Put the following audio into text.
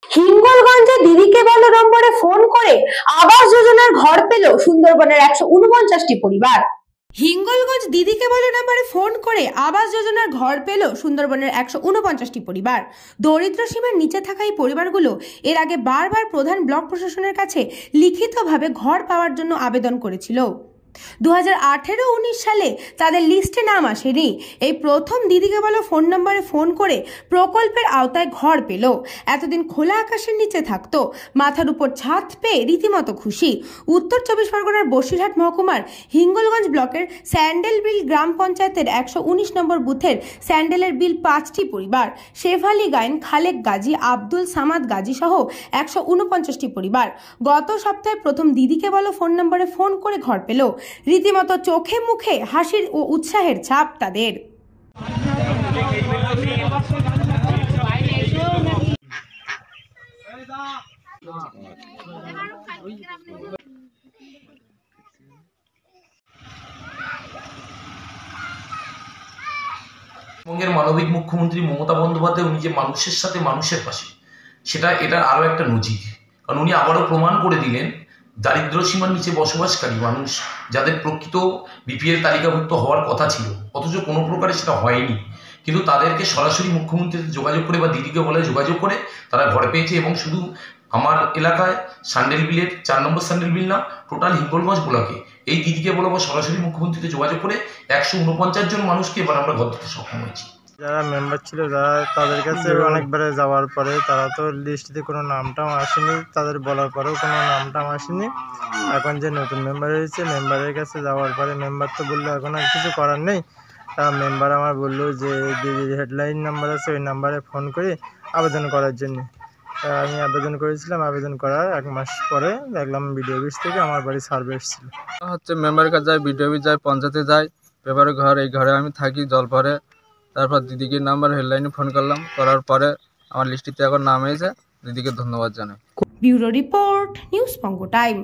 হিঙ্গলগঞ্জে দিদিকে বলো নম্বরে ফোন করে আবাস যোজনার ঘর পেল সুন্দরবনের 149টি পরিবার। হিঙ্গলগঞ্জ দিদিকে বলো নম্বরে ফোন করে আবাস যোজনার ঘর পেল সুন্দরবনের 149টি পরিবার। দরিদ্র সীমার নিচে থাকা এই পরিবারগুলো এর আগে বারবার প্রধান ব্লক প্রশাসনের কাছে লিখিতভাবে ঘর পাওয়ার জন্য আবেদন করেছিল। 2018-19 সালে তাদের লিস্টে নাম আসেনি। এই প্রথম দিদিকে বলো ফোন নম্বরে ফোন করে প্রকল্পের আওতায় ঘর পেল। এতদিন খোলা আকাশের নিচে থাকতো, মাথার উপর ছাদ পেয়ে রীতিমতো খুশি। উত্তর 24 পরগনার বসিরহাট মহকুমার হিঙ্গলগঞ্জ ব্লকের স্যান্ডেল বিল গ্রাম পঞ্চায়েতের 119 নম্বর বুথের স্যান্ডেলের বিল 5টি পরিবার, শেফ আলী গায়েন, খালেক গাজী, আব্দুল সামাদ গাজী সহ 149টি পরিবার গত সপ্তাহে প্রথম দিদিকে বলো ফোন নম্বরে ফোন করে ঘর পেল। রীতিমতো চোখে মুখে হাসির ও উৎসাহের ছাপ তাদের। পশ্চিমবঙ্গের মানবিক মুখ্যমন্ত্রী মমতা বন্দ্যোপাধ্যায় উনি যে মানুষের সাথে মানুষের পাশে, এটার আরও একটা নজির। কারণ উনি আবারও প্রমাণ করে দিলেন দারিদ্র সীমার নিচে বসবাসকারী মানুষ, যাদের প্রকৃত বিপিএল তালিকাভুক্ত হওয়ার কথা ছিল, অথচ কোনো প্রকারে সেটা হয়নি, কিন্তু তাদেরকে সরাসরি মুখ্যমন্ত্রীর যোগাযোগ করে বা দিদিকে বলে যোগাযোগ করে তারা ঘর পেয়েছে। এবং শুধু আমার এলাকায় স্যান্ডেল বিলের 4 নম্বর স্যান্ডেল বিল না, টোটাল হিঙ্গলগঞ্জ ব্লকে এই দিদিকে বলে সরাসরি মুখ্যমন্ত্রীতে যোগাযোগ করে 149 জন মানুষকে এবার আমরা ঘর দিতে সক্ষম হয়েছি। যারা মেম্বার ছিল যারা, তাদের কাছে অনেকবারে যাওয়ার পরে তারা তো লিস্টে কোনো নামটাও আসেনি, তাদের বলার পরেও কোনো নামটাও আসেনি। এখন যে নতুন মেম্বার হয়েছে, মেম্বারের কাছে যাওয়ার পরে মেম্বার তো বললো এখন আর কিছু করার নেই। মেম্বার আমার বললো যে দিদির হেডলাইন নাম্বার আছে, ওই নাম্বারে ফোন করে আবেদন করার জন্য। আমি আবেদন করেছিলাম, আবেদন করার 1 মাস পরে দেখলাম বিডিও অফিস থেকে আমার বাড়ি সার্ভে এসেছিল। মেম্বারের কাছে যায়, বিডিও অফিস যায়, পঞ্চায়েতে যায়, পেপারের ঘর, এই ঘরে আমি থাকি জল পরে। তারপর দিদিকে নাম্বার হেডলাইনে ফোন করলাম, করার পরে আমার লিস্টিতে এখন নাম এসেছে। দিদিকে ধন্যবাদ জানাই। ব্যুরো রিপোর্ট, নিউজ পঙ্গ টাইম।